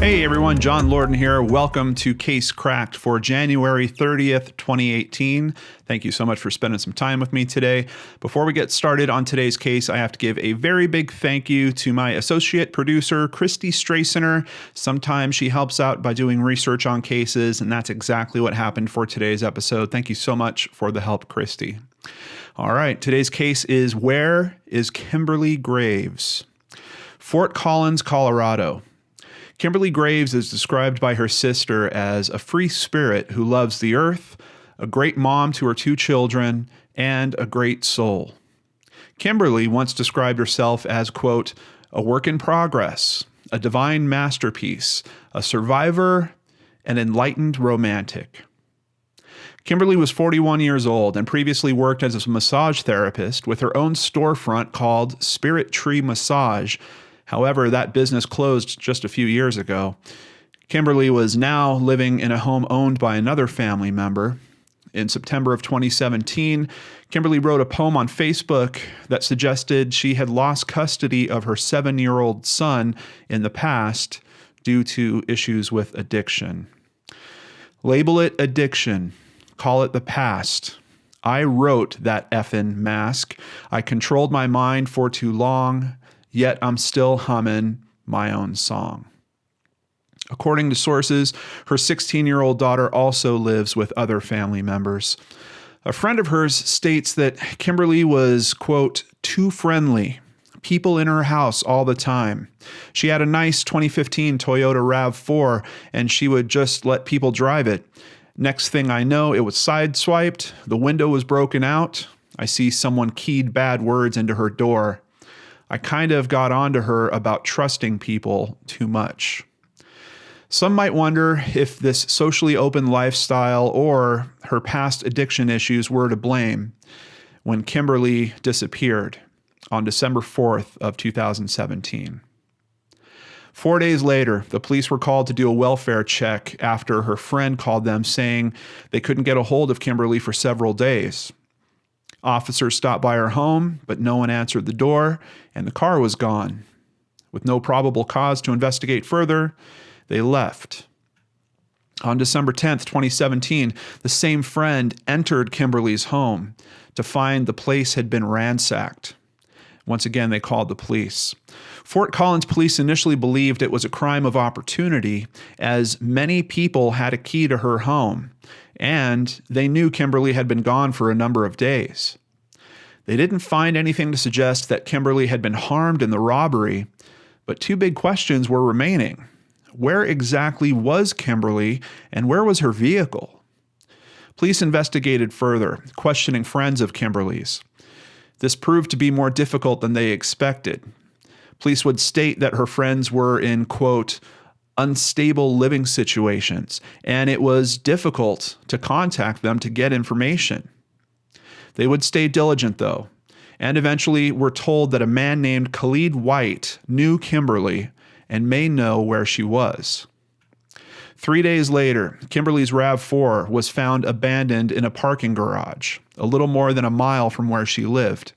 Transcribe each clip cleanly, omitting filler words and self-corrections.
Hey everyone, John Lorden here. Welcome to Case Cracked for January 30th, 2018. Thank you so much for spending some time with me today. Before we get started on today's case, I have to give a very big thank you to my associate producer, Christy Straysener. Sometimes she helps out by doing research on cases, and that's exactly what happened for today's episode. Thank you so much for the help, Christy. All right, today's case is Where is Kimberlee Graves? Fort Collins, Colorado. Kimberlee Graves is described by her sister as a free spirit who loves the earth, a great mom to her two children, and a great soul. Kimberlee once described herself as, quote, a work in progress, a divine masterpiece, a survivor, an enlightened romantic. Kimberlee was 41 years old and previously worked as a massage therapist with her own storefront called Spirit Tree Massage. However, that business closed just a few years ago. Kimberlee was now living in a home owned by another family member. In September of 2017, Kimberlee wrote a poem on Facebook that suggested she had lost custody of her 7-year-old son in the past due to issues with addiction. Label it addiction. Call it the past. I wrote that effing mask. I controlled my mind for too long. Yet I'm still humming my own song. According to sources, her 16-year-old daughter also lives with other family members. A friend of hers states that Kimberlee was, quote, too friendly. People in her house all the time. She had a nice 2015 Toyota RAV4, and she would just let people drive it. Next thing I know, it was sideswiped. The window was broken out. I see someone keyed bad words into her door. I kind of got onto her about trusting people too much. Some might wonder if this socially open lifestyle or her past addiction issues were to blame when Kimberlee disappeared on December 4th of 2017. 4 days later, the police were called to do a welfare check after her friend called them saying they couldn't get a hold of Kimberlee for several days. Officers stopped by her home, but no one answered the door, and the car was gone. With no probable cause to investigate further, they left. On December 10th, 2017, the same friend entered Kimberlee's home to find the place had been ransacked. Once again, they called the police. Fort Collins police initially believed it was a crime of opportunity, as many people had a key to her home, and they knew Kimberlee had been gone for a number of days. They didn't find anything to suggest that Kimberlee had been harmed in the robbery, but two big questions were remaining. Where exactly was Kimberlee, and where was her vehicle? Police investigated further, questioning friends of Kimberlee's. This proved to be more difficult than they expected. Police would state that her friends were in, quote, unstable living situations, and it was difficult to contact them to get information. They would stay diligent, though, and eventually were told that a man named Khalid White knew Kimberlee and may know where she was. 3 days later, Kimberlee's RAV4 was found abandoned in a parking garage, a little more than a mile from where she lived.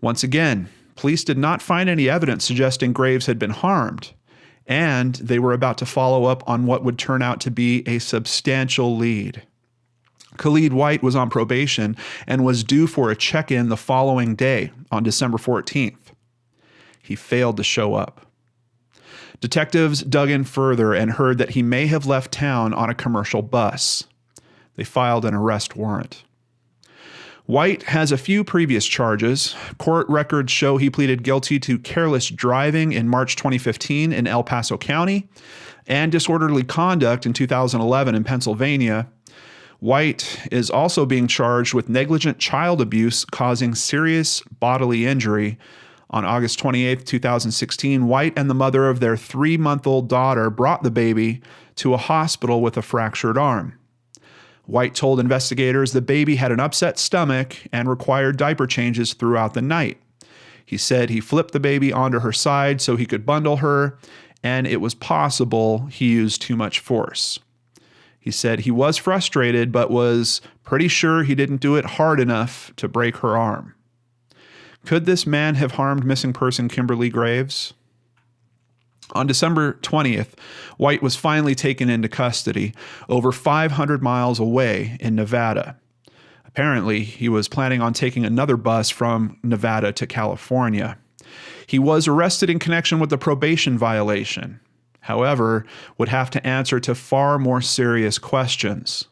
Once again, police did not find any evidence suggesting Graves had been harmed, and they were about to follow up on what would turn out to be a substantial lead. Khalid White was on probation and was due for a check-in the following day, on December 14th. He failed to show up. Detectives dug in further and heard that he may have left town on a commercial bus. They filed an arrest warrant. White has a few previous charges. Court records show he pleaded guilty to careless driving in March 2015 in El Paso County and disorderly conduct in 2011 in Pennsylvania. White is also being charged with negligent child abuse causing serious bodily injury. On August 28, 2016, White and the mother of their 3-month-old daughter brought the baby to a hospital with a fractured arm. White told investigators the baby had an upset stomach and required diaper changes throughout the night. He said he flipped the baby onto her side so he could bundle her, and it was possible he used too much force. He said he was frustrated, but was pretty sure he didn't do it hard enough to break her arm. Could this man have harmed missing person Kimberlee Graves? On December 20th, White was finally taken into custody over 500 miles away in Nevada. Apparently, he was planning on taking another bus from Nevada to California. He was arrested in connection with the probation violation. However, would have to answer to far more serious questions.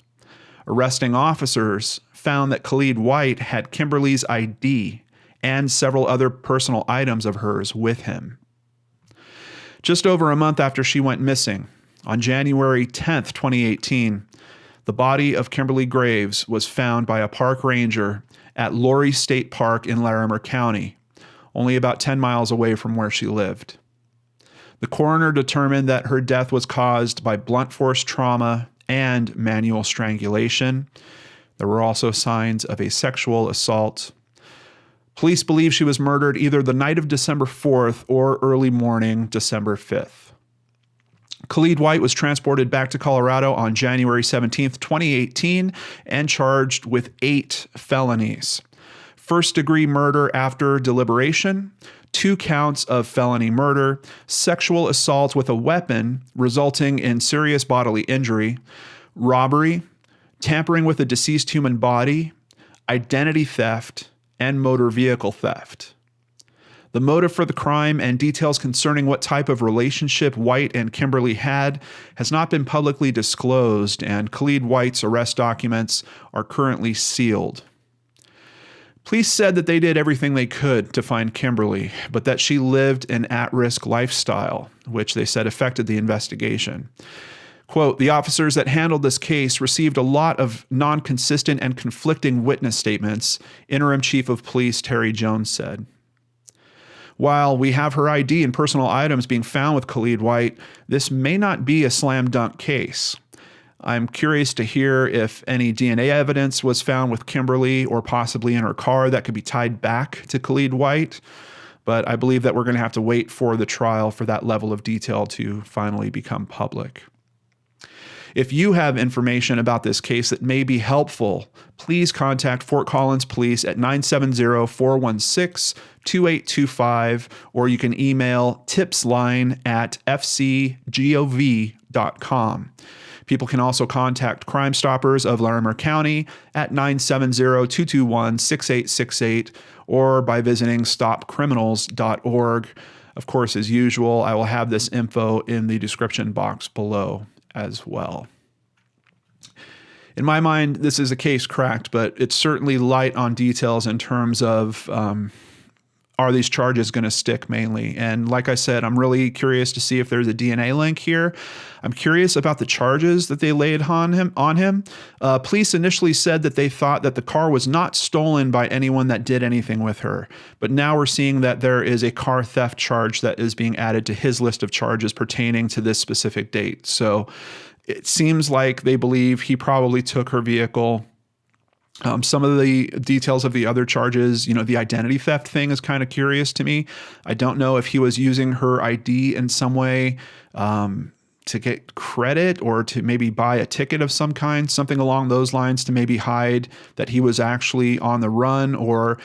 Arresting officers found that Khalid White had Kimberlee's ID and several other personal items of hers with him. Just over a month after she went missing, on January 10th, 2018, the body of Kimberlee Graves was found by a park ranger at Laurie State Park in Larimer County, only about 10 miles away from where she lived. The coroner determined that her death was caused by blunt force trauma and manual strangulation. There were also signs of a sexual assault. Police believe she was murdered either the night of December 4th or early morning December 5th. Khalid White was transported back to Colorado on January 17th, 2018, and charged with 8 felonies. First-degree murder after deliberation, 2 counts of felony murder, sexual assault with a weapon resulting in serious bodily injury, robbery, tampering with a deceased human body, identity theft, and motor vehicle theft. The motive for the crime and details concerning what type of relationship White and Kimberlee had has not been publicly disclosed, and Khalid White's arrest documents are currently sealed. Police said that they did everything they could to find Kimberlee, but that she lived an at-risk lifestyle, which they said affected the investigation. Quote, "The officers that handled this case received a lot of non-consistent and conflicting witness statements," Interim Chief of Police Terry Jones said. While we have her ID and personal items being found with Khalid White, this may not be a slam dunk case. I'm curious to hear if any DNA evidence was found with Kimberlee or possibly in her car that could be tied back to Khalid White, but I believe that we're going to have to wait for the trial for that level of detail to finally become public. If you have information about this case that may be helpful, please contact Fort Collins Police at 970-416-2825, or you can email tipsline@fcgov.com. People can also contact Crime Stoppers of Larimer County at 970-221-6868 or by visiting stopcriminals.org. Of course, as usual, I will have this info in the description box below as well. In my mind, this is a case cracked, but it's certainly light on details in terms of are these charges going to stick mainly? And like I said, I'm really curious to see if there's a DNA link here. I'm curious about the charges that they laid on him. Police initially said that they thought that the car was not stolen by anyone that did anything with her. But now we're seeing that there is a car theft charge that is being added to his list of charges pertaining to this specific date. So it seems like they believe he probably took her vehicle. Some of the details of the other charges, the identity theft thing is kind of curious to me. I don't know if he was using her ID in some way to get credit or to maybe buy a ticket of some kind, something along those lines to maybe hide that he was actually on the run, or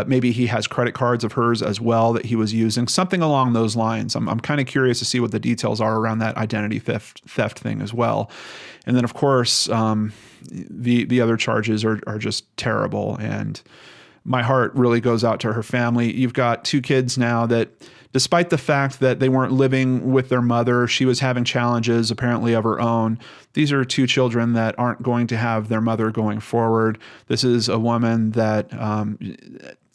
maybe he has credit cards of hers as well that he was using, something along those lines. I'm kind of curious to see what the details are around that identity theft thing as well. And then, of course, the other charges are just terrible, and my heart really goes out to her family. You've got 2 kids now that, despite the fact that they weren't living with their mother, she was having challenges apparently of her own. These are 2 children that aren't going to have their mother going forward. This is a woman that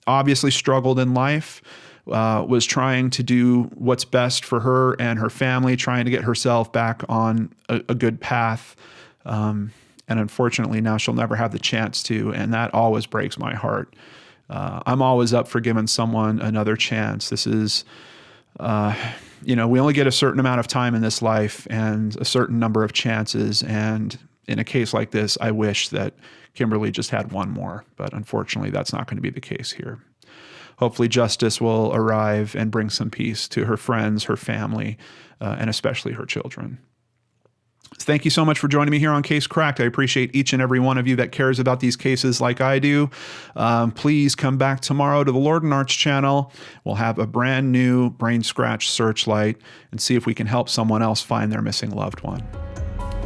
obviously struggled in life, was trying to do what's best for her and her family, trying to get herself back on a good path. And unfortunately, now she'll never have the chance to, and that always breaks my heart. I'm always up for giving someone another chance. This is, we only get a certain amount of time in this life and a certain number of chances. And in a case like this, I wish that Kimberlee just had one more, but unfortunately, that's not going to be the case here. Hopefully justice will arrive and bring some peace to her friends, her family, and especially her children. Thank you so much for joining me here on Case Cracked. I appreciate each and every one of you that cares about these cases like I do. Please come back tomorrow to the Lord and Arch channel. We'll have a brand new Brain Scratch Searchlight and see if we can help someone else find their missing loved one.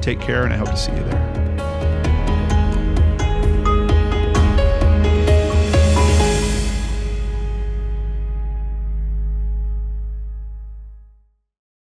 Take care, and I hope to see you there.